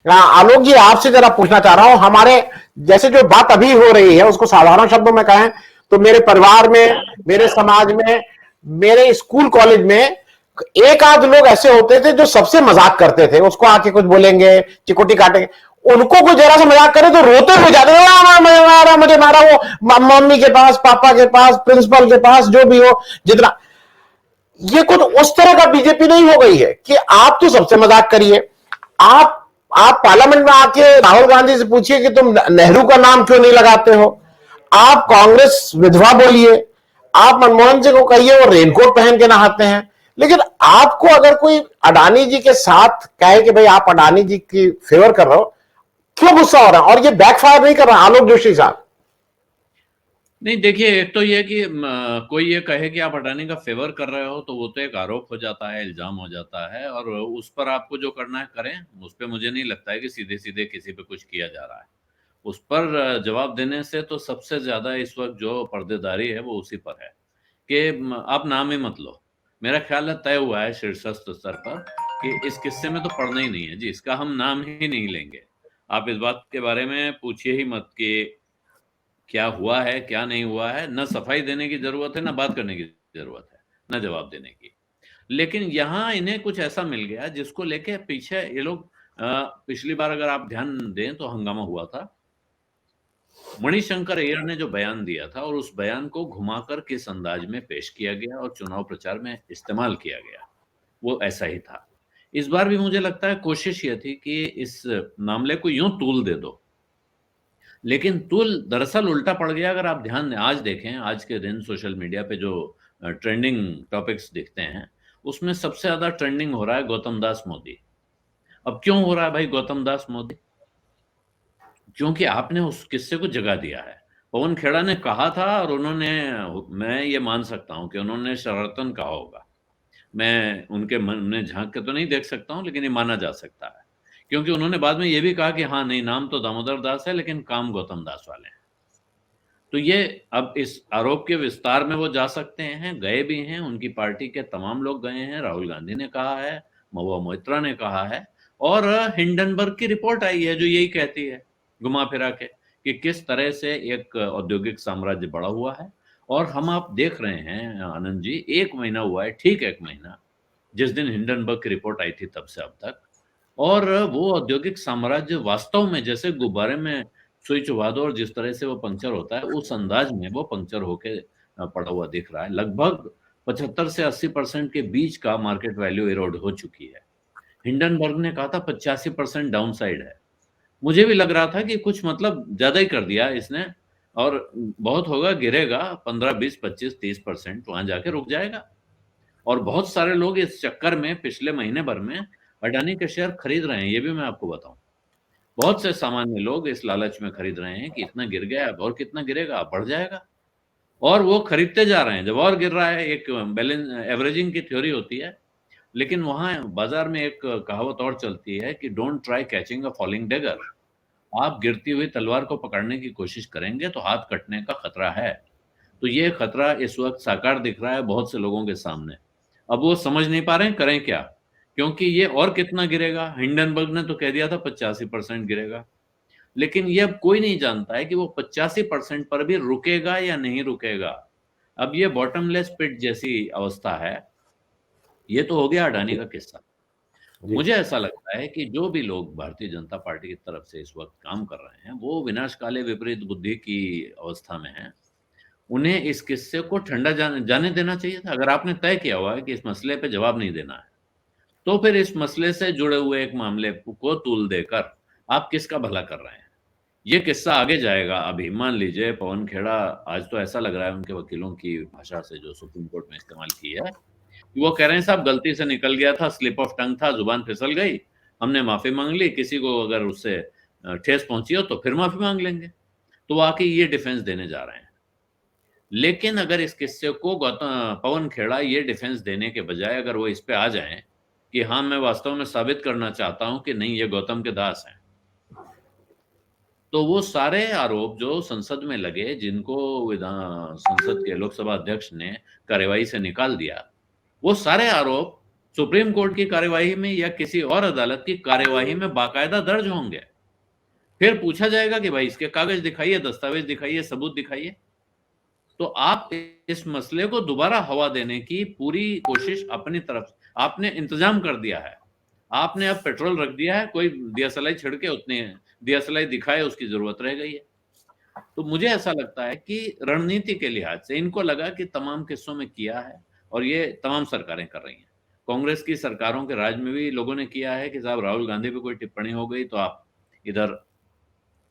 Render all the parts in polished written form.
आलोक जी, आपसे जरा पूछना चाह रहा हूं, हमारे जैसे जो बात अभी हो रही है उसको साधारण शब्दों में कहें तो मेरे परिवार में, मेरे समाज में, मेरे स्कूल कॉलेज में एक आध लोग ऐसे होते थे जो सबसे मजाक करते थे, उसको आके कुछ बोलेंगे, चिकोटी काटेंगे, उनको कोई जरा सा मजाक करे तो रोते हुए जाते थे, मुझे मारा, वो मम्मी के पास, पापा के पास, प्रिंसिपल के पास, जो भी हो, जितना। ये कुछ उस तरह का बीजेपी नहीं हो गई है कि आप तो सबसे मजाक करिए। आप आप पार्लियामेंट में आके राहुल गांधी से पूछिए कि तुम नेहरू का नाम क्यों नहीं लगाते हो। आप कांग्रेस विधवा बोलिए, आप मनमोहन सिंह को कहिए वो रेनकोट पहन के नहाते हैं। लेकिन आपको अगर कोई अडानी जी के साथ कहे कि भाई आप अडानी जी की फेवर कर रहे हो, क्यों गुस्सा हो रहा है? और ये बैकफायर नहीं कर रहा आलोक जोशी साहब? नहीं, देखिए, एक तो ये कि कोई ये कहे कि आप अडानी का फेवर कर रहे हो तो वो तो एक आरोप हो जाता है, इल्जाम हो जाता है, और उस पर आपको जो करना है करें। उस पर मुझे नहीं लगता है कि सीधे सीधे किसी पे कुछ किया जा रहा है। उस पर जवाब देने से तो सबसे ज्यादा इस वक्त जो पर्देदारी है वो उसी पर है कि आप नाम ही मत लो। मेरा ख्याल है तय हुआ है शीर्षस्थ स्तर पर कि इस किस्से में तो पढ़ना ही नहीं है जी, इसका हम नाम ही नहीं लेंगे। आप इस बात के बारे में पूछिए ही मत कि क्या हुआ है क्या नहीं हुआ है। न सफाई देने की जरूरत है, न बात करने की जरूरत है, न जवाब देने की। लेकिन यहाँ इन्हें कुछ ऐसा मिल गया जिसको लेके पीछे ये लोग पिछली बार अगर आप ध्यान दें तो हंगामा हुआ था। मणिशंकर अय्यर ने जो बयान दिया था और उस बयान को घुमाकर किस अंदाज में पेश किया गया और चुनाव प्रचार में इस्तेमाल किया गया, वो ऐसा ही था। इस बार भी मुझे लगता है कोशिश ये थी कि इस मामले को यूं तूल दे दो, लेकिन तूल दरअसल उल्टा पड़ गया। अगर आप ध्यान दें, आज देखें, आज के दिन सोशल मीडिया पे जो ट्रेंडिंग टॉपिक्स दिखते हैं, उसमें सबसे ज्यादा ट्रेंडिंग हो रहा है गौतम दास मोदी। अब क्यों हो रहा है भाई गौतम दास मोदी? क्योंकि आपने उस किस्से को जगा दिया है। पवन खेड़ा ने कहा था और उन्होंने, मैं ये मान सकता हूं कि उन्होंने शरारतन कहा होगा। मैं उनके मन में झांक के तो नहीं देख सकता हूं, लेकिन ये माना जा सकता है, क्योंकि उन्होंने बाद में ये भी कहा कि हाँ नहीं, नाम तो दामोदर दास है लेकिन काम गौतम दास वाले हैं। तो ये, अब इस आरोप के विस्तार में वो जा सकते हैं, गए भी हैं, उनकी पार्टी के तमाम लोग गए हैं, राहुल गांधी ने कहा है, महुआ मोइत्रा ने कहा है, और हिंडनबर्ग की रिपोर्ट आई है जो यही कहती है घुमा फिरा के कि किस तरह से एक औद्योगिक साम्राज्य बड़ा हुआ है। और हम आप देख रहे हैं आनंद जी, 1 महीना हुआ है, ठीक 1 महीना, जिस दिन हिंडनबर्ग की रिपोर्ट आई थी तब से अब तक, और वो औद्योगिक साम्राज्य वास्तव में जैसे गुब्बारे में सुई चुबा दो और जिस तरह से वो पंक्चर होता है, उस अंदाज में वो पंक्चर होके पड़ा हुआ दिख रहा है। लगभग 75 से 80% के बीच का मार्केट वैल्यू इरोड हो चुकी है। हिंडनबर्ग ने कहा था 85% डाउन साइड है। मुझे भी लग रहा था कि कुछ मतलब ज्यादा ही कर दिया इसने, और बहुत होगा, गिरेगा 15, 20, 25, 30%, वहां जाके रुक जाएगा। और बहुत सारे लोग इस चक्कर में पिछले महीने भर में अडानी के शेयर खरीद रहे हैं, ये भी मैं आपको बताऊं। बहुत से सामान्य लोग इस लालच में खरीद रहे हैं कि इतना गिर गया, अब और कितना गिरेगा, अब बढ़ जाएगा, और वो खरीदते जा रहे हैं। जब और गिर रहा है, एक बैलेंस एवरेजिंग की थ्योरी होती है, लेकिन वहां बाजार में एक कहावत और चलती है कि don't try catching a falling dagger. आप गिरती हुई तलवार को पकड़ने की कोशिश करेंगे तो हाथ कटने का खतरा है। तो ये खतरा इस वक्त साकार दिख रहा है बहुत से लोगों के सामने। अब वो समझ नहीं पा रहे हैं करें क्या, क्योंकि ये और कितना गिरेगा। हिंडनबर्ग ने तो कह दिया था 85% गिरेगा, लेकिन ये अब कोई नहीं जानता है कि वो 85% पर भी रुकेगा या नहीं रुकेगा। अब ये बॉटमलेस पिट जैसी अवस्था है। ये तो हो गया अडानी जी का किस्सा। जी। मुझे ऐसा लगता है कि जो भी लोग भारतीय जनता पार्टी की तरफ से इस वक्त काम कर रहे हैं, वो विनाशकाले विपरीत बुद्धि की अवस्था में हैं। उन्हें इस किस्से को ठंडा जाने देना चाहिए था। अगर आपने तय किया हुआ है कि इस मसले पे जवाब नहीं देना है, तो फिर इस मसले से जुड़े हुए एक मामले को तूल देकर आप किसका भला कर रहे हैं? ये किस्सा आगे जाएगा। अभी मान लीजिए पवन खेड़ा, आज तो ऐसा लग रहा है उनके वकीलों की भाषा से जो सुप्रीम कोर्ट में इस्तेमाल की है, कि वो कह रहे हैं साहब गलती से निकल गया था, स्लिप ऑफ टंग था, जुबान फिसल गई, हमने माफी मांग ली, किसी को अगर उससे ठेस पहुंची हो तो फिर माफी मांग लेंगे। तो वाकई ये डिफेंस देने जा रहे हैं। लेकिन अगर इस किस्से को गौतम पवन खेड़ा ये डिफेंस देने के बजाय अगर वो इस पे आ जाएं कि हाँ मैं वास्तव में साबित करना चाहता हूं कि नहीं ये गौतम के दास हैं, तो वो सारे आरोप जो संसद में लगे, जिनको विधान संसद के लोकसभा अध्यक्ष ने कार्यवाही से निकाल दिया, वो सारे आरोप सुप्रीम कोर्ट की कार्यवाही में या किसी और अदालत की कार्यवाही में बाकायदा दर्ज होंगे। फिर पूछा जाएगा कि भाई इसके कागज दिखाइए, दस्तावेज दिखाइए, सबूत दिखाइए। तो आप इस मसले को दोबारा हवा देने की पूरी कोशिश अपनी तरफ, आपने इंतजाम कर दिया है, आपने अब पेट्रोल रख दिया है, कोई दियासलाई छिड़के उतने दियासलाई दिखाए उसकी जरूरत रह गई है। तो मुझे ऐसा लगता है कि रणनीति के लिहाज से इनको लगा कि तमाम किस्सों में किया है, और ये तमाम सरकारें कर रही हैं। कांग्रेस की सरकारों के राज में भी लोगों ने किया है कि साहब राहुल गांधी पे कोई टिप्पणी हो गई तो आप इधर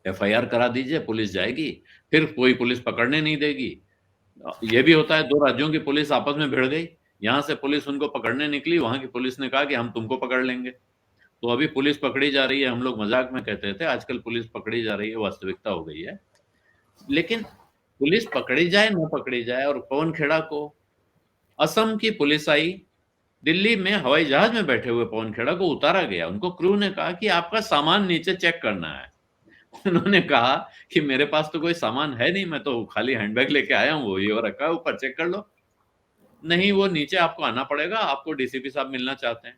एफआईआर करा दीजिए, पुलिस जाएगी, फिर कोई पुलिस पकड़ने नहीं देगी। ये भी होता है, 2 राज्यों की पुलिस आपस में भिड़ गई, यहाँ से पुलिस उनको पकड़ने निकली, वहां की पुलिस ने कहा कि हम तुमको पकड़ लेंगे। तो अभी पुलिस पकड़ी जा रही है, हम लोग मजाक में कहते थे, आजकल पुलिस पकड़ी जा रही है, वास्तविकता हो गई है। लेकिन पुलिस पकड़ी जाए न पकड़ी जाए, और पवन खेड़ा को असम की पुलिस आई, दिल्ली में हवाई जहाज में बैठे हुए पवन खेड़ा को उतारा गया, उनको क्रू ने कहा कि आपका सामान नीचे चेक करना है। उन्होंने कहा कि मेरे पास तो कोई सामान है नहीं, मैं तो खाली हैंडबैग लेके आया हूँ, वो ये रखा है ऊपर, चेक कर लो। नहीं, वो नीचे आपको आना पड़ेगा, आपको डीसीपी साहब मिलना चाहते हैं,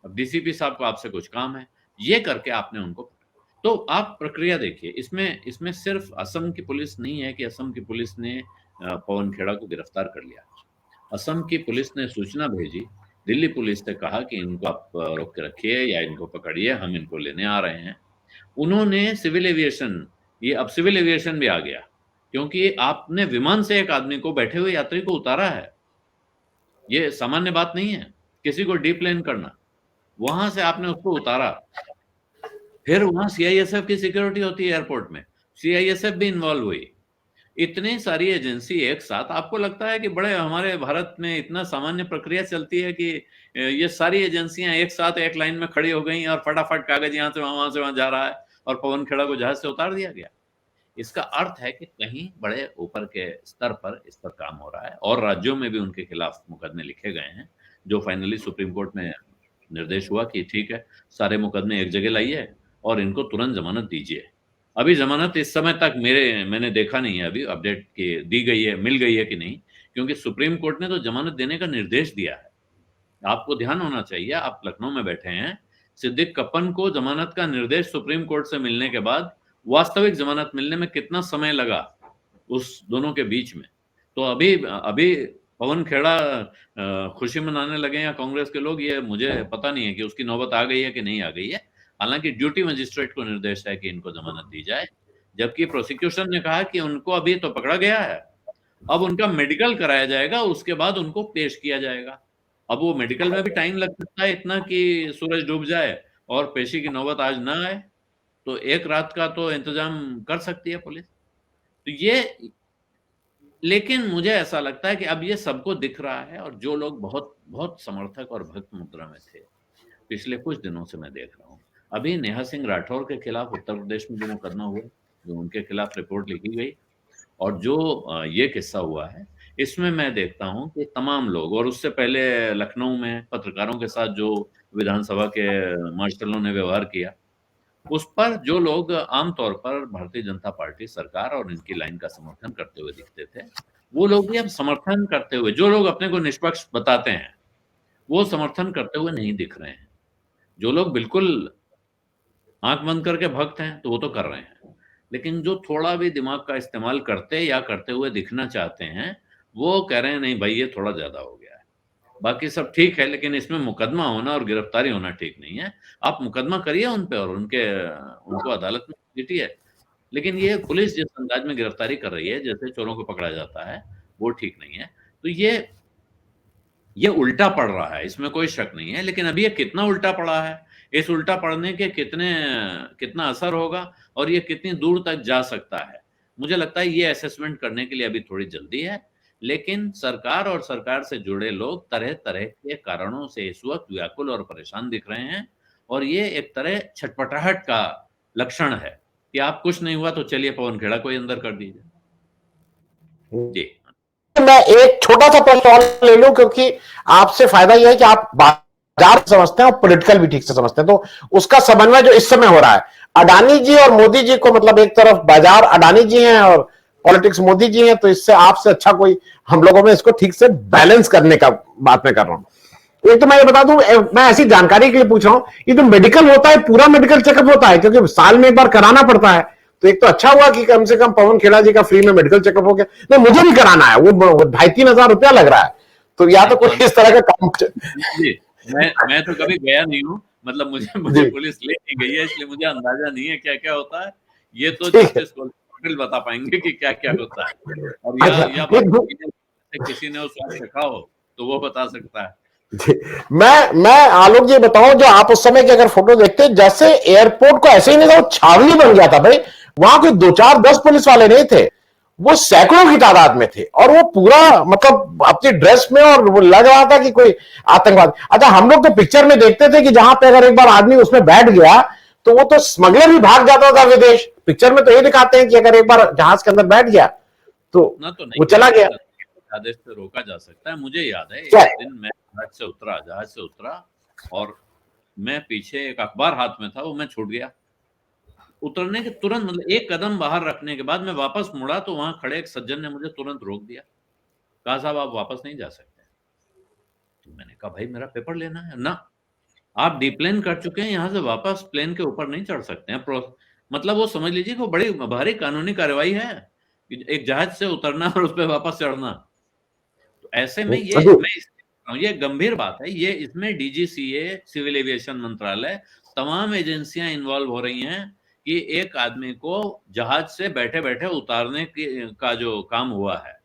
अब डीसीपी साहब को आपसे कुछ काम है, ये करके आपने उनको। तो आप प्रक्रिया देखिए, इसमें सिर्फ असम की पुलिस नहीं है कि असम की पुलिस ने पवन खेड़ा को गिरफ्तार कर लिया। असम की पुलिस ने सूचना भेजी, दिल्ली पुलिस से कहा कि इनको आप रोक के रखिए या इनको पकड़िए, हम इनको लेने आ रहे हैं। उन्होंने सिविल एविएशन, ये अब सिविल एविएशन भी आ गया, क्योंकि आपने विमान से एक आदमी को, बैठे हुए यात्री को उतारा है, ये सामान्य बात नहीं है किसी को डीप्लेन करना, वहां से आपने उसको उतारा। फिर वहां सीआईएसएफ की सिक्योरिटी होती है एयरपोर्ट में, सीआईएसएफ भी इन्वॉल्व हुई। इतनी सारी एजेंसी एक साथ, आपको लगता है कि बड़े हमारे भारत में इतना सामान्य प्रक्रिया चलती है कि ये सारी एजेंसियां एक साथ एक लाइन में खड़ी हो गई और फटाफट कागज यहाँ से वहां जा रहा है और पवन खेड़ा को जहाज से उतार दिया गया। इसका अर्थ है कि कहीं बड़े ऊपर के स्तर पर इस पर काम हो रहा है, और राज्यों में भी उनके खिलाफ मुकदमे लिखे गए हैं, जो फाइनली सुप्रीम कोर्ट में निर्देश हुआ कि ठीक है, सारे मुकदमे एक जगह लाइए और इनको तुरंत जमानत दीजिए। अभी जमानत इस समय तक मैंने देखा नहीं है अभी अपडेट की दी गई है, मिल गई है कि नहीं, क्योंकि सुप्रीम कोर्ट ने तो जमानत देने का निर्देश दिया है। आपको ध्यान होना चाहिए, आप लखनऊ में बैठे हैं, सिद्दीक कप्पन को जमानत का निर्देश सुप्रीम कोर्ट से मिलने के बाद वास्तविक जमानत मिलने में कितना समय लगा उस दोनों के बीच में। तो अभी पवन खेड़ा खुशी मनाने लगे या कांग्रेस के लोग, ये मुझे पता नहीं है कि उसकी नौबत आ गई है कि नहीं आ गई है। हालांकि ड्यूटी मजिस्ट्रेट को निर्देश है कि इनको जमानत दी जाए, जबकि प्रोसिक्यूशन ने कहा कि उनको अभी तो पकड़ा गया है, अब उनका मेडिकल कराया जाएगा, उसके बाद उनको पेश किया जाएगा। अब वो मेडिकल में भी टाइम लग सकता है इतना कि सूरज डूब जाए और पेशी की नौबत आज ना आए, तो एक रात का तो इंतजाम कर सकती है पुलिस। तो ये, लेकिन मुझे ऐसा लगता है कि अब ये सबको दिख रहा है, और जो लोग बहुत बहुत समर्थक और भक्त मुद्रा में थे पिछले कुछ दिनों से मैं देख रहा हूँ, अभी नेहा सिंह राठौर के खिलाफ उत्तर प्रदेश में जो मुकदमा हुआ, जो उनके खिलाफ रिपोर्ट लिखी गई, और जो ये किस्सा हुआ है, इसमें मैं देखता हूं कि तमाम लोग, और उससे पहले लखनऊ में पत्रकारों के साथ जो विधानसभा के मार्शलों ने व्यवहार किया, उस पर जो लोग आमतौर पर भारतीय जनता पार्टी सरकार और इनकी लाइन का समर्थन करते हुए दिखते थे, वो लोग भी अब समर्थन करते हुए, जो लोग अपने को निष्पक्ष बताते हैं, वो समर्थन करते हुए नहीं दिख रहे हैं। जो लोग बिल्कुल आंख बंद करके भक्त हैं तो वो तो कर रहे हैं, लेकिन जो थोड़ा भी दिमाग का इस्तेमाल करते या करते हुए दिखना चाहते हैं, वो कह रहे हैं नहीं भाई ये थोड़ा ज्यादा हो गया है, बाकी सब ठीक है, लेकिन इसमें मुकदमा होना और गिरफ्तारी होना ठीक नहीं है। आप मुकदमा करिए उन पे और उनको अदालत में पीटिए, लेकिन ये पुलिस जिस अंदाज में गिरफ्तारी कर रही है, जैसे चोरों को पकड़ा जाता है, वो ठीक नहीं है। तो ये उल्टा पड़ रहा है, इसमें कोई शक नहीं है, लेकिन अभी ये कितना उल्टा पड़ा है, इस उल्टा पड़ने के कितना असर होगा और ये कितनी दूर तक जा सकता है, मुझे लगता है ये असेसमेंट करने के लिए अभी थोड़ी जल्दी है। लेकिन सरकार और सरकार से जुड़े लोग तरह तरह के कारणों से इस वक्त व्याकुल और परेशान दिख रहे हैं, और ये एक तरह छटपटाहट का लक्षण है कि आप कुछ नहीं हुआ तो चलिए पवन खेड़ा को अंदर कर दीजिए। जी, मैं एक छोटा सा प्रश्न और ले लूं, क्योंकि आपसे फायदा यह है कि आप बाजार समझते हैं और पॉलिटिकल भी ठीक से समझते हैं, तो उसका समन्वय जो इस समय हो रहा है, अडानी जी और मोदी जी को, मतलब एक तरफ बाजार अडानी जी हैं और पॉलिटिक्स मोदी जी हैं, तो इससे आपसे अच्छा कोई, हम लोगों में इसको ठीक से बैलेंस करने का बात मैं कर रहा हूं। एक तो मैं ये बता दूं, मैं ऐसी जानकारी के लिए पूछ रहा हूं, ये जो मेडिकल होता है पूरा मेडिकल चेकअप होता है, क्योंकि साल में एक बार कराना पड़ता है। तो एक तो अच्छा हुआ कि कम से कम पवन खेड़ा जी का फ्री में मेडिकल चेकअप हो गया। नहीं, मुझे भी कराना है, वो 2,500-3,000 रुपया लग रहा है। तो या तो कोई इस तरह का काम जी, मैं तो कभी गया नहीं हूँ, मतलब मुझे मुझे जी पुलिस ले नहीं गई है, इसलिए मुझे अंदाजा नहीं है क्या क्या होता है। ये तो ठीक है। जस्टिस कोलिल बता पाएंगे कि क्या क्या होता है, और अच्छा, या एक किसी ने उस वक्त देखा हो तो वो बता सकता है। मैं आलोक जी बताऊं, जो आप उस समय की अगर फोटो देखते, जैसे एयरपोर्ट को ऐसे ही नहीं था, वो छावनी बन गया था भाई। वहां कोई 2-4-10 पुलिस वाले नहीं थे, वो सैकड़ों की तादाद में थे, और वो पूरा मतलब अपनी ड्रेस में, और वो लग रहा था कि कोई आतंकवाद। अच्छा, हम लोग तो पिक्चर में देखते थे कि जहां पे अगर एक बार आदमी उसमें बैठ गया तो वो तो स्मगलर भी भाग जाता था विदेश। पिक्चर में तो ये दिखाते हैं कि अगर एक बार जहाज के अंदर बैठ गया तो ना तो नहीं वो चला बैठ गया। सकता, आदेश से रोका जा सकता है। मुझे याद है क्या एक दिन मैं जहाज से उतरा और मैं पीछे एक अखबार हाथ में था, वो मैं छूट गया। उतरने के तुरंत मतलब एक कदम बाहर रखने के बाद मैं वापस मुड़ा तो वहां खड़े एक सज्जन ने मुझे तुरंत रोक दिया, कहा साहब आप वापस नहीं जा सकते। तो मैंने कहा भाई मेरा पेपर लेना है ना, आप डिप्लेन कर चुके हैं, यहाँ से वापस प्लेन के ऊपर नहीं चढ़ सकते हैं। मतलब वो समझ लीजिए कि वो बड़ी भारी कानूनी कार्रवाई है, एक जहाज से उतरना और उस पर वापस चढ़ना। तो ऐसे में ये गंभीर बात है। ये इसमें डीजीसीए, सिविल एविएशन मंत्रालय, तमाम एजेंसियां इन्वॉल्व हो रही हैं कि एक आदमी को जहाज से बैठे बैठे उतारने का जो काम हुआ है,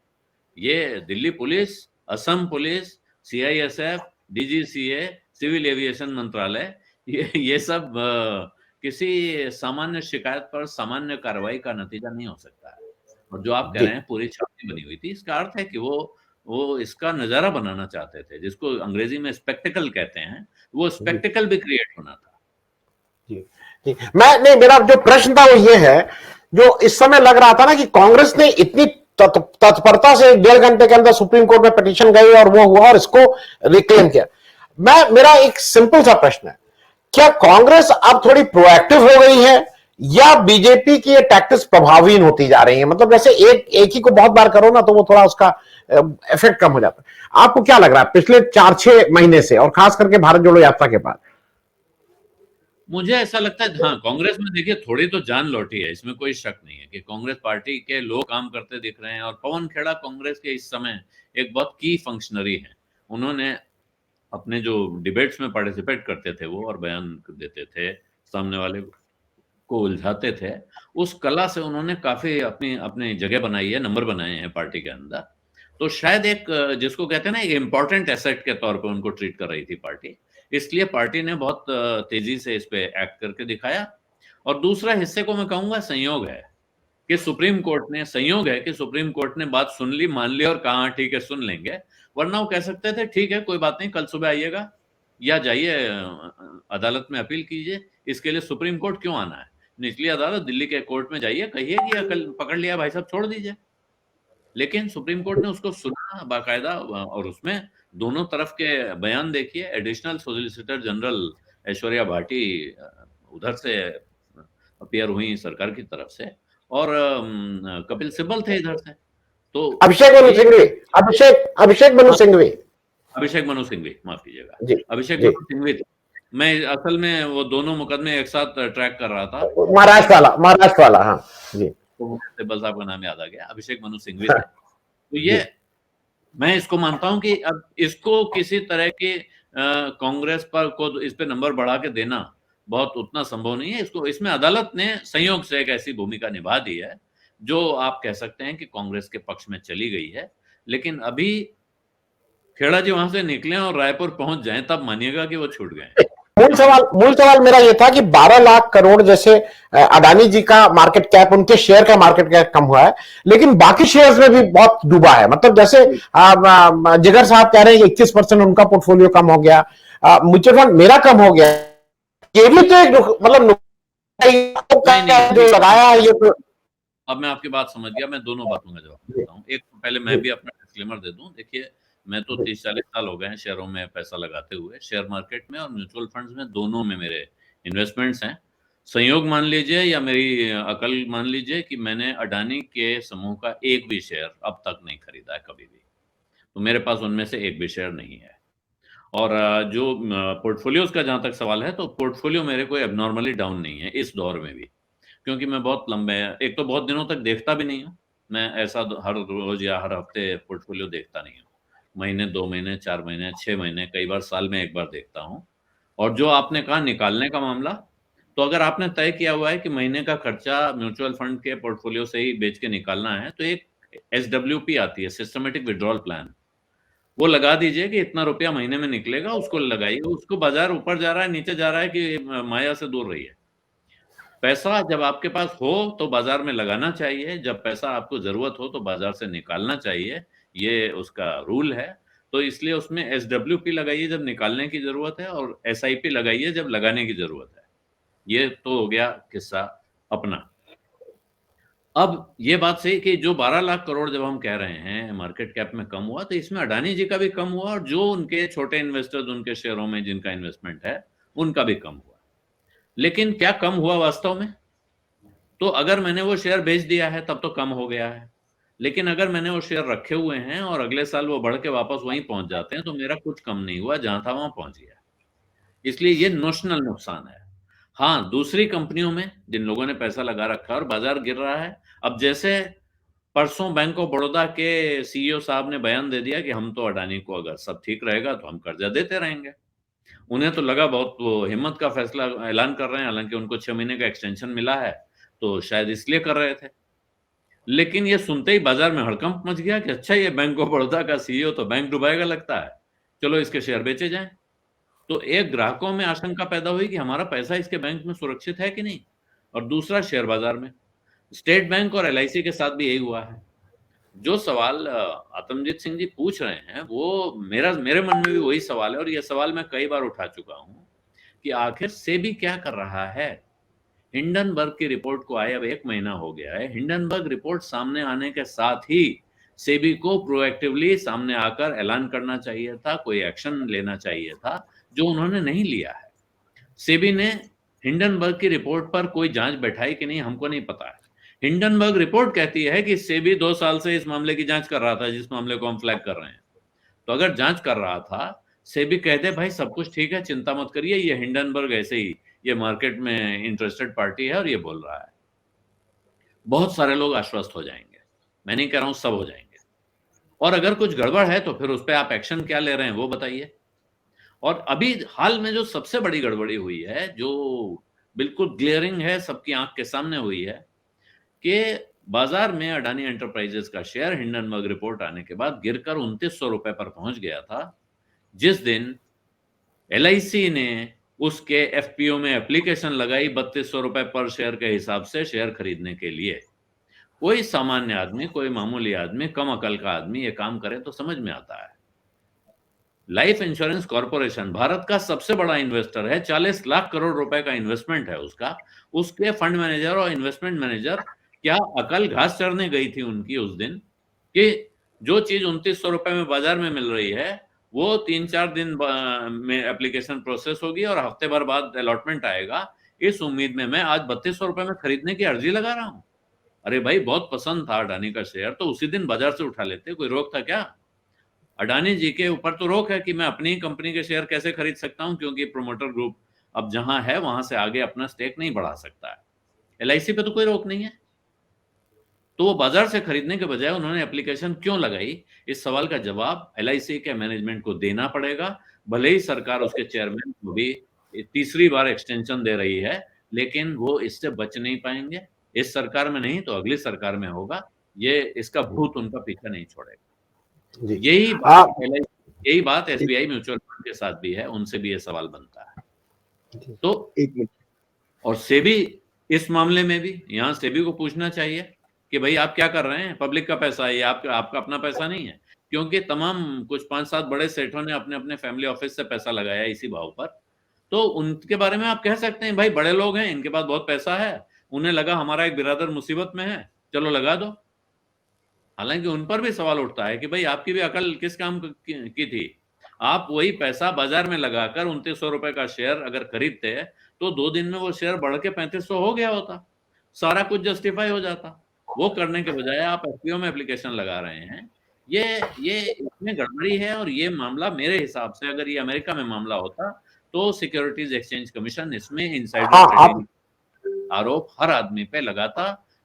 ये Delhi police, Assam police, CISF, DGCA, civil aviation मंत्रालय, ये सब किसी सामान्य शिकायत पर सामान्य कार्रवाई का नतीजा नहीं हो सकता है। और जो आप कह जी रहे हैं पूरी छावनी बनी हुई थी, इसका अर्थ है कि वो इसका नजारा बनाना चाहते थे, जिसको अंग्रेजी में स्पेक्टिकल कहते हैं। वो जी स्पेक्टिकल भी क्रिएट होना था। जी जी। मैं नहीं, मेरा जो प्रश्न था वो ये है, जो इस समय लग रहा था ना कि कांग्रेस ने इतनी तत्परता से 1.5 घंटे के अंदर सुप्रीम कोर्ट में पिटीशन गई और वो हुआ और इसको रिक्लेम किया। मेरा एक सिंपल सा प्रश्न है, क्या कांग्रेस अब थोड़ी प्रोएक्टिव हो गई है, या बीजेपी की ये टैक्टिक्स प्रभावहीन होती जा रही है? मतलब जैसे एक एक ही को बहुत बार करो ना तो वो थोड़ा उसका इफेक्ट कम हो जाता है। आपको क्या लग रहा है पिछले 4-6 महीने से, और खास करके भारत जोड़ो यात्रा के बाद? मुझे ऐसा लगता है हाँ, कांग्रेस में देखिए थोड़ी तो जान लौटी है, इसमें कोई शक नहीं है कि कांग्रेस पार्टी के लोग काम करते दिख रहे हैं। और पवन खेड़ा कांग्रेस के इस समय एक बहुत की फंक्शनरी है। उन्होंने अपने जो डिबेट्स में पार्टिसिपेट करते थे वो, और बयान देते थे, सामने वाले को उलझाते थे, उस कला से उन्होंने काफी अपनी अपनी जगह बनाई है, नंबर बनाए हैं पार्टी के अंदर। तो शायद एक जिसको कहते हैं ना, एक इम्पोर्टेंट एसेट के तौर पे उनको ट्रीट कर रही थी पार्टी, इसलिए पार्टी ने बहुत तेजी से इस पे एक्ट करके दिखाया। और दूसरा हिस्से को मैं कहूंगा संयोग है कि सुप्रीम कोर्ट ने बात सुन ली, मान ली और कहा ठीक है सुन लेंगे। वरना वो कह सकते थे ठीक है कोई बात नहीं, कल सुबह आइएगा या जाइए अदालत में अपील कीजिए, इसके लिए सुप्रीम कोर्ट क्यों आना है, निचली अदालत दिल्ली के कोर्ट में जाइए, कहिए कि कल पकड़ लिया भाई साहब, छोड़ दीजिए। लेकिन सुप्रीम कोर्ट ने उसको सुना बाकायदा, और उसमें दोनों तरफ के बयान देखिए। Additional solicitor general Aishwarya Bhati उधर से अपीयर हुई सरकार की तरफ से, और कपिल सिब्बल थे इधर से। तो अभिषेक मनु ये सिंघवी, अभिषेक मनु हाँ, सिंघवी। अभिषेक मनु सिंघवी, माफ कीजिएगा, जी अभिषेक जी। मनु सिंघवी थे। मैं असल में वो दोनों मुकदमे एक साथ ट्रैक कर रहा था। महाराष्ट्र वाला, हाँ जी। तो मुझे सिब्बल साहब का नाम याद आ गया, अभिषेक मनु सिंघवी थे। तो ये जी मैं इसको मानता हूं कि अब इसको किसी तरह के कांग्रेस पर को इस पे नंबर बढ़ा के देना बहुत उतना संभव नहीं है। इसको इसमें अदालत ने संयोग से एक ऐसी भूमिका निभा दी है जो आप कह सकते हैं कि कांग्रेस के पक्ष में चली गई है। लेकिन अभी खेड़ा जी वहां से निकले और रायपुर पहुंच जाएं तब मानिएगा कि वो छूट गए। मूल सवाल मेरा ये था कि 12 लाख करोड़ जैसे अडानी जी का मार्केट कैप, उनके शेयर का मार्केट कैप कम हुआ है, लेकिन बाकी शेयर्स में भी बहुत डूबा है। मतलब जैसे जिगर साहब कह रहे हैं 21% उनका पोर्टफोलियो कम हो गया, म्यूचुअल फंड मेरा कम हो गया। ये भी तो एक मतलब नहीं, जो लगाया है ये तो। अब मैं आपकी बात समझ गया, मैं दोनों बातों का जवाब देता हूँ। एक तो पहले मैं भी अपना डिस्क्लेमर दे दूं, देखिए मैं तो 30-40 साल हो गए हैं शेयरों में पैसा लगाते हुए, शेयर मार्केट में और म्यूचुअल फंड्स में, दोनों में मेरे इन्वेस्टमेंट्स हैं। संयोग मान लीजिए या मेरी अकल मान लीजिए कि मैंने अडानी के समूह का एक भी शेयर अब तक नहीं खरीदा है कभी भी। तो मेरे पास उनमें से एक भी शेयर नहीं है। और जो पोर्टफोलियोज का जहां तक सवाल है, तो पोर्टफोलियो मेरे कोई एबनॉर्मली डाउन नहीं है इस दौर में भी, क्योंकि मैं बहुत लंबे, एक तो बहुत दिनों तक देखता भी नहीं हूँ मैं, ऐसा हर रोज या हर हफ्ते पोर्टफोलियो देखता नहीं हूँ। महीने, 2 महीने, 4 महीने, 6 महीने, कई बार साल में एक बार देखता हूँ। और जो आपने कहा निकालने का मामला, तो अगर आपने तय किया हुआ है कि महीने का खर्चा म्यूचुअल फंड के पोर्टफोलियो से ही बेच के निकालना है, तो एक SWP आती है, सिस्टमेटिक विड्रॉल प्लान, वो लगा दीजिए कि इतना रुपया महीने में निकलेगा, उसको लगाइए। उसको बाजार ऊपर जा रहा है, नीचे जा रहा है कि माया से दूर रहिए। पैसा जब आपके पास हो तो बाजार में लगाना चाहिए, जब पैसा आपको जरूरत हो तो बाजार से निकालना चाहिए, ये उसका रूल है। तो इसलिए उसमें SWP लगाइए जब निकालने की जरूरत है, और SIP लगाइए जब लगाने की जरूरत है। ये तो हो गया किस्सा अपना। अब ये बात सही कि जो 12 लाख करोड़ जब हम कह रहे हैं मार्केट कैप में कम हुआ, तो इसमें अडानी जी का भी कम हुआ, और जो उनके छोटे इन्वेस्टर्स उनके शेयरों में जिनका इन्वेस्टमेंट है उनका भी कम हुआ। लेकिन क्या कम हुआ वास्तव में? तो अगर मैंने वो शेयर बेच दिया है तब तो कम हो गया है, लेकिन अगर मैंने वो शेयर रखे हुए हैं और अगले साल वो बढ़ के वापस वहीं पहुंच जाते हैं, तो मेरा कुछ कम नहीं हुआ, जहां था वहां पहुंच गया। इसलिए ये नोशनल नुकसान है। हाँ, दूसरी कंपनियों में जिन लोगों ने पैसा लगा रखा है और बाजार गिर रहा है, अब जैसे परसों बैंक ऑफ बड़ौदा के CEO साहब ने बयान दे दिया कि हम तो अडानी को अगर सब ठीक रहेगा तो हम कर्जा देते रहेंगे। उन्हें तो लगा बहुत वो हिम्मत का फैसला ऐलान कर रहे हैं, हालांकि उनको 6 महीने का एक्सटेंशन मिला है, तो शायद इसलिए कर रहे थे। लेकिन ये सुनते ही बाजार में हड़कंप मच गया कि अच्छा, ये बैंक ऑफ बड़ौदा का CEO तो बैंक डुबाएगा लगता है, चलो इसके शेयर बेचे जाएं। तो एक ग्राहकों में आशंका पैदा हुई कि हमारा पैसा इसके बैंक में सुरक्षित है कि नहीं, और दूसरा शेयर बाजार में। स्टेट बैंक और LIC के साथ भी यही हुआ है। जो सवाल आतमजीत सिंह जी पूछ रहे हैं, वो मेरे मन में भी वही सवाल है, और ये सवाल मैं कई बार उठा चुका हूं कि आखिर सेबी क्या कर रहा है। हिंडनबर्ग की रिपोर्ट को आए अब 1 महीना हो गया है। हिंडनबर्ग रिपोर्ट सामने आने के साथ ही सेबी को प्रोएक्टिवली सामने आकर ऐलान करना चाहिए था, कोई एक्शन लेना चाहिए था, जो उन्होंने नहीं लिया है। सेबी ने हिंडनबर्ग की रिपोर्ट पर कोई जांच बैठाई कि नहीं, हमको नहीं पता है। हिंडनबर्ग रिपोर्ट कहती है कि सेबी 2 साल से इस मामले की जांच कर रहा था, जिस मामले को हम फ्लैग कर रहे हैं। तो अगर जांच कर रहा था, सेबी कहते भाई सब कुछ ठीक है, चिंता मत करिए, ये हिंडनबर्ग ऐसे ही ये मार्केट में इंटरेस्टेड पार्टी है और ये बोल रहा है, बहुत सारे लोग आश्वस्त हो जाएंगे। मैं नहीं कह रहा हूं सब हो जाएंगे। और अगर कुछ गड़बड़ है तो फिर उस पर आप एक्शन क्या ले रहे हैं वो बताइए। और अभी हाल में जो सबसे बड़ी गड़बड़ी हुई है, जो बिल्कुल ग्लेयरिंग है, सबकी आंख के सामने हुई है, कि बाजार में अडानी एंटरप्राइजेस का शेयर हिंडनबर्ग रिपोर्ट आने के बाद गिरकर 2900 रुपए पर पहुंच गया था, जिस दिन LIC ने उसके FPO में एप्लीकेशन लगाई 3200 रुपए पर शेयर के हिसाब से शेयर खरीदने के लिए। कोई सामान्य आदमी, कोई मामूली आदमी, कम अकल का आदमी ये काम करे तो समझ में आता है। लाइफ इंश्योरेंस कॉर्पोरेशन भारत का सबसे बड़ा इन्वेस्टर है, 40 लाख करोड़ रुपए का इन्वेस्टमेंट है उसका। उसके फंड मैनेजर और इन्वेस्टमेंट मैनेजर, क्या अकल घास चरने गई थी उनकी उस दिन, कि जो चीज 2900 रुपए में बाजार में मिल रही है, वो 3-4 दिन में एप्लीकेशन प्रोसेस होगी और हफ्ते भर बाद अलॉटमेंट आएगा, इस उम्मीद में मैं आज 3200 रुपए में खरीदने की अर्जी लगा रहा हूं। अरे भाई, बहुत पसंद था अडानी का शेयर, तो उसी दिन बाजार से उठा लेते, कोई रोक था क्या? अडानी जी के ऊपर तो रोक है कि मैं अपनी कंपनी के शेयर कैसे खरीद सकता हूं, क्योंकि प्रोमोटर ग्रुप अब जहां है वहां से आगे अपना स्टेक नहीं बढ़ा सकता है। LIC पे तो कोई रोक नहीं है। तो वो बाजार से खरीदने के बजाय उन्होंने एप्लीकेशन क्यों लगाई, इस सवाल का जवाब LIC के मैनेजमेंट को देना पड़ेगा। भले ही सरकार उसके चेयरमैन को भी तीसरी बार एक्सटेंशन दे रही है, लेकिन वो इससे बच नहीं पाएंगे। इस सरकार में नहीं तो अगली सरकार में होगा, ये इसका भूत उनका पीछा नहीं छोड़ेगा। जी यही बात यही बात SBI म्यूचुअल फंड के साथ भी है, उनसे भी ये सवाल बनता है। तो एक मिनट, और सेबी इस मामले में भी, यहाँ सेबी को पूछना चाहिए कि भाई आप क्या कर रहे हैं, पब्लिक का पैसा है ये, आपका अपना पैसा नहीं है। क्योंकि तमाम कुछ 5-7 बड़े सेठों ने अपने अपने फैमिली ऑफिस से पैसा लगाया इसी भाव पर, तो उनके बारे में आप कह सकते हैं भाई बड़े लोग हैं, इनके पास बहुत पैसा है, उन्हें लगा हमारा एक बिरादर मुसीबत में है, चलो लगा दो। हालांकि उन पर भी सवाल उठता है कि भाई आपकी भी अकल किस काम की थी। आप वही पैसा बाजार में लगाकर 2900 रुपए का शेयर अगर खरीदते तो 2 दिन में वो शेयर बढ़ के 3500 हो गया होता, सारा कुछ जस्टिफाई हो जाता। वो करने के बजाय आप FPO में एप्लीकेशन लगा रहे हैं। ये इसमें गड़बड़ी है। और ये मामला मेरे हिसाब से, अगर ये अमेरिका में मामला होता तो सिक्योरिटीज एक्सचेंज कमीशन इसमें इनसाइडर हाँ ट्रेडिंग आप आरोप हर आदमी पे लगाता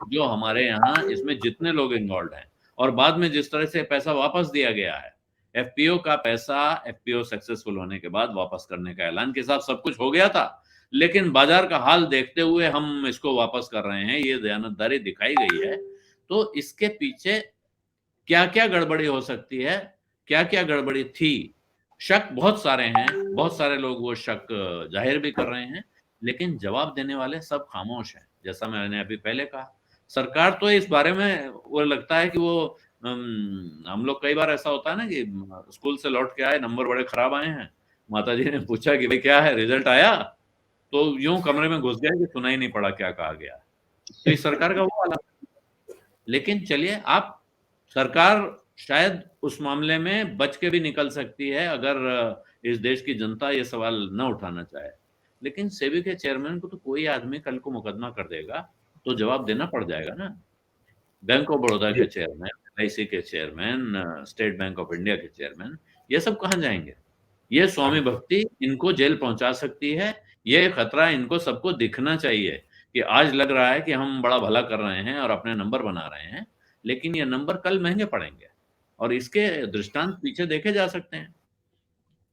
जो हमारे यहाँ इसमें जितने लोग इन्वॉल्व हैं। और बाद में जिस तरह से पैसा वापस दिया गया है, एफपीओ का पैसा एफपीओ सक्सेसफुल होने के बाद वापस करने का ऐलान के साथ सब कुछ हो गया था, लेकिन बाजार का हाल देखते हुए हम इसको वापस कर रहे हैं, ये दयानतदारी दिखाई गई है। तो इसके पीछे क्या क्या गड़बड़ी हो सकती है, क्या क्या गड़बड़ी थी, शक बहुत सारे हैं, बहुत सारे लोग वो शक जाहिर भी कर रहे हैं, लेकिन जवाब देने वाले सब खामोश हैं। जैसा मैंने अभी पहले कहा, सरकार तो इस बारे में वो लगता है कि वो हम लोग कई बार ऐसा होता है ना कि स्कूल से लौट के आए, नंबर बड़े खराब आए हैं, माता जी ने पूछा कि भाई क्या है, रिजल्ट आया, तो यूं कमरे में घुस गया कि सुना ही नहीं पड़ा क्या कहा गया। तो इस सरकार का वो वाला। लेकिन चलिए, आप सरकार शायद उस मामले में बच के भी निकल सकती है अगर इस देश की जनता ये सवाल न उठाना चाहे। लेकिन सेबी के चेयरमैन को तो कोई आदमी कल को मुकदमा कर देगा तो जवाब देना पड़ जाएगा ना। बैंक ऑफ बड़ौदा के चेयरमैन, एलआईसी के chairman, state bank of India के चेयरमैन, ये सब कहाँ जाएंगे? ये स्वामी भक्ति इनको जेल पहुंचा सकती है। ये खतरा इनको सबको दिखना चाहिए कि आज लग रहा है कि हम बड़ा भला कर रहे हैं और अपने नंबर बना रहे हैं, लेकिन ये नंबर कल महंगे पड़ेंगे। और इसके दृष्टांत पीछे देखे जा सकते हैं।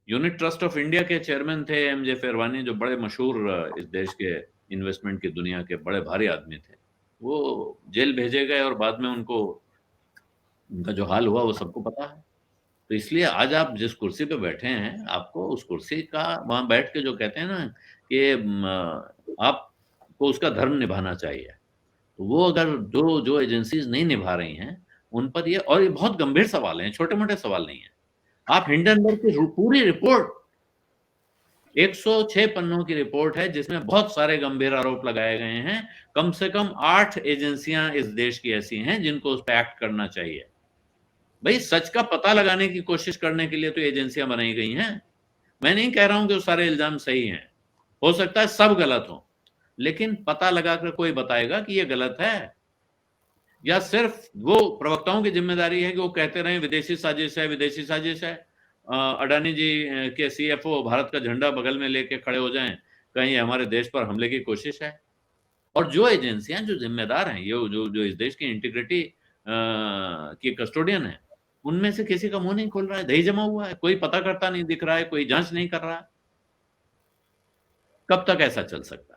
यूनिट ट्रस्ट ऑफ इंडिया के चेयरमैन थे एमजे फेरवानी, जो बड़े मशहूर इस देश के इन्वेस्टमेंट की दुनिया के बड़े भारी आदमी थे। वो जेल भेजे गए और बाद में उनको उनका जो हाल हुआ वो सबको पता है। तो इसलिए आज आप जिस कुर्सी पे बैठे हैं, आपको उस कुर्सी का वहां बैठ के जो कहते हैं ना कि आपको उसका धर्म निभाना चाहिए। तो वो अगर जो जो एजेंसीज नहीं निभा रही हैं उन पर ये, और ये बहुत गंभीर सवाल हैं, छोटे मोटे सवाल नहीं है। आप हिंडनबर्ग की पूरी रिपोर्ट 106 पन्नों की रिपोर्ट है जिसमें बहुत सारे गंभीर आरोप लगाए गए हैं। कम से कम 8 एजेंसियां इस देश की ऐसी हैं जिनको उस पर एक्ट करना चाहिए। भाई, सच का पता लगाने की कोशिश करने के लिए तो एजेंसियां बनाई गई हैं। मैं नहीं कह रहा हूं कि वो सारे इल्जाम सही हैं, हो सकता है सब गलत हो, लेकिन पता लगाकर कोई बताएगा कि ये गलत है? या सिर्फ वो प्रवक्ताओं की जिम्मेदारी है कि वो कहते रहे विदेशी साजिश है, विदेशी साजिश है? अडानी जी के सीएफओ भारत का झंडा बगल में लेके खड़े हो जाएं, कहीं हमारे देश पर हमले की कोशिश है? और जो एजेंसियां जो जिम्मेदार हैं, ये जो जो इस देश की इंटीग्रिटी की कस्टोडियन है, उनमें से किसी का मुंह नहीं खोल रहा है, दही जमा हुआ है, कोई पता करता नहीं दिख रहा है, कोई जांच नहीं कर रहा है। कब तक ऐसा चल सकता है?